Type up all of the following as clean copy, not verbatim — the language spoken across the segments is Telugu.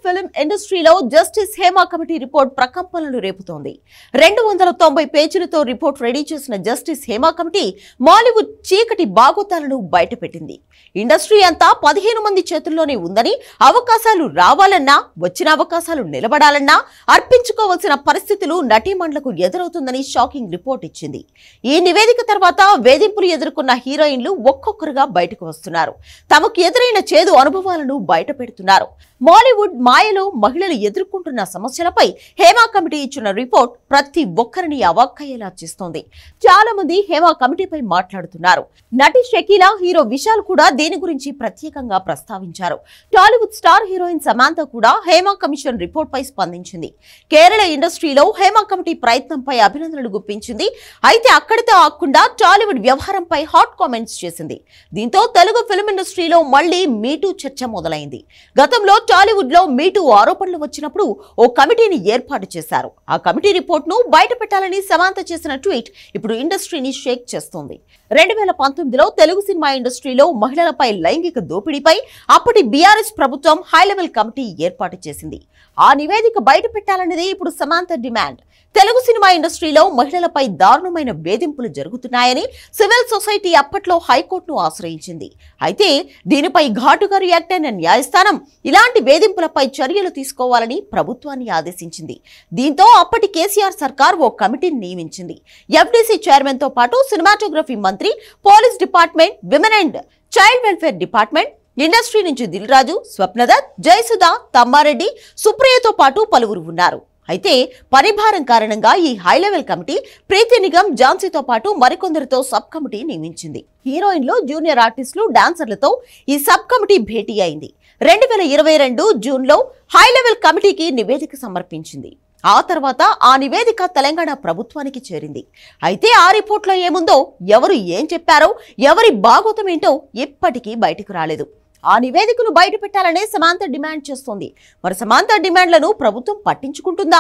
ఫిల్మ్ ఇండస్ట్రీలో జస్టిస్ హేమా కమిటీ రిపోర్ట్ ప్రకంపనలు రేపుతోంది. 290 పేజీలతో రిపోర్ట్ రెడీ చేసిన జస్టిస్ హేమా కమిటీ మాలీవుడ్ చీకటి బాగోతాలను బయటపెట్టింది. ఇండస్ట్రీ అంతా 15 మంది చేతుల్లోనే ఉందని, అవకాశాలు రావాలన్నా, వచ్చిన అవకాశాలు నిలబడాలన్నా అర్పించుకోవాల్సిన పరిస్థితులు నటీమణులకు ఎదురవుతుందని షాకింగ్ రిపోర్ట్ ఇచ్చింది. ఈ నివేదిక తర్వాత వేధింపులు ఎదుర్కొన్న హీరోయిన్లు ఒక్కొక్కరుగా బయటకు వస్తున్నారు. తమకు ఎదురైన చేదు అనుభవాలను బయట పెడుతున్నారు. మాలీవుడ్ మాయలో మహిళలు ఎదుర్కొంటున్న సమస్యలపై హేమా కమిటీ ఇచ్చిన రిపోర్ట్ ప్రతి ఒక్కరిని అవాక్కయ్యేలా చేస్తోంది. చాలా మంది హేమా కమిటీపై మాట్లాడుతున్నారు. నటి షకీలా, హీరో విశాల్ కూడా దీని గురించి ప్రత్యేకంగా ప్రస్తావించారు. టాలీవుడ్ స్టార్ హీరోయిన్ సమాంత కూడా హేమా కమిషన్ రిపోర్ట్ పై స్పందించింది. కేరళ ఇండస్ట్రీలో హేమా కమిటీ ప్రయత్నంపై అభినందనలు గుప్పించింది. అయితే అక్కడితో ఆగకుండా టాలీవుడ్ వ్యవహారంపై హాట్ కామెంట్స్ చేసింది. దీంతో తెలుగు ఫిల్మ్ ఇండస్ట్రీలో మళ్లీ మీటూ చర్చ మొదలైంది. గతంలో టాలీవుడ్ లో మీటూ ఆరోపణలు వచ్చినప్పుడు ఓ కమిటీని ఏర్పాటు చేశారు. ఆ కమిటీ రిపోర్ట్ ను బయట పెట్టాలని సమాంత చేసిన ట్వీట్ ఇప్పుడు ఇండస్ట్రీని షేక్ చేస్తోంది. 2019లో తెలుగు సినిమా ఇండస్ట్రీలో మహిళలపై లైంగిక దోపిడీపై అప్పటి బీఆర్ఎస్ ప్రభుత్వం హై లెవెల్ కమిటీ ఏర్పాటు చేసింది. ఆ నివేదిక బయట పెట్టాలన్నదే ఇప్పుడు సమాంత డిమాండ్. తెలుగు సినిమా ఇండస్ట్రీలో మహిళలపై దారుణమైన వేధింపులు జరుగుతున్నాయని సివిల్ సొసైటీ అప్పట్లో హైకోర్టును ఆశ్రయించింది. అయితే దీనిపై ఘాటుగా రియాక్ట్ అయిన న్యాయస్థానం ఇలాంటి వేధింపులపై చర్యలు తీసుకోవాలని ప్రభుత్వాన్ని ఆదేశించింది. దీంతో అప్పటి కేసీఆర్ సర్కార్ ఓ కమిటీని నియమించింది. ఎఫ్డీసీ చైర్మన్ తో పాటు సినిమాటోగ్రఫీ మంత్రి, police department, women and child welfare department, industry నుంచి దిల్ రాజు, స్వప్నదత్, జయసుధ, తమ్మారెడ్డి, సుప్రియతో పాటు పలువురు ఉన్నారు. అయితే పరిభారం కారణంగా ఈ హై లెవెల్ కమిటీ ప్రీతి నిగమ్, ఝాన్సీతో పాటు మరికొందరితో సబ్ కమిటీ నియమించింది. హీరోయిన్లు, జూనియర్ ఆర్టిస్టులు, డాన్సర్లతో ఈ సబ్ కమిటీ భేటీ అయింది. 2022 జూన్లో హై లెవెల్ కమిటీకి నివేదిక సమర్పించింది. ఆ తర్వాత ఆ నివేదిక తెలంగాణ ప్రభుత్వానికి చేరింది. అయితే ఆ రిపోర్ట్లో ఏముందో, ఎవరు ఏం చెప్పారో, ఎవరి బాగోతం ఏంటో ఇప్పటికీ బయటకు రాలేదు. ఆ నివేదికను బయట పెట్టాలనే సమాంత డిమాండ్ చేస్తోంది. మరి సమాంత డిమాండ్లను ప్రభుత్వం పట్టించుకుంటుందా,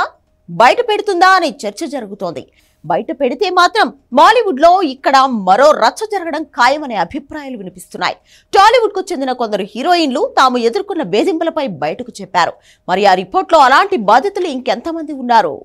బయట పెడుతుందా అనే చర్చ జరుగుతోంది. బయట పెడితే మాత్రం మాలీవుడ్ లో ఇక్కడ మరో రచ్చ జరగడం ఖాయమనే అభిప్రాయాలు వినిపిస్తున్నాయి. టాలీవుడ్ కు చెందిన కొందరు హీరోయిన్లు తాము ఎదుర్కొన్న వేధింపులపై బయటకు చెప్పారు. మరి ఆ రిపోర్ట్లో అలాంటి బాధితులు ఇంకెంతమంది ఉన్నారు?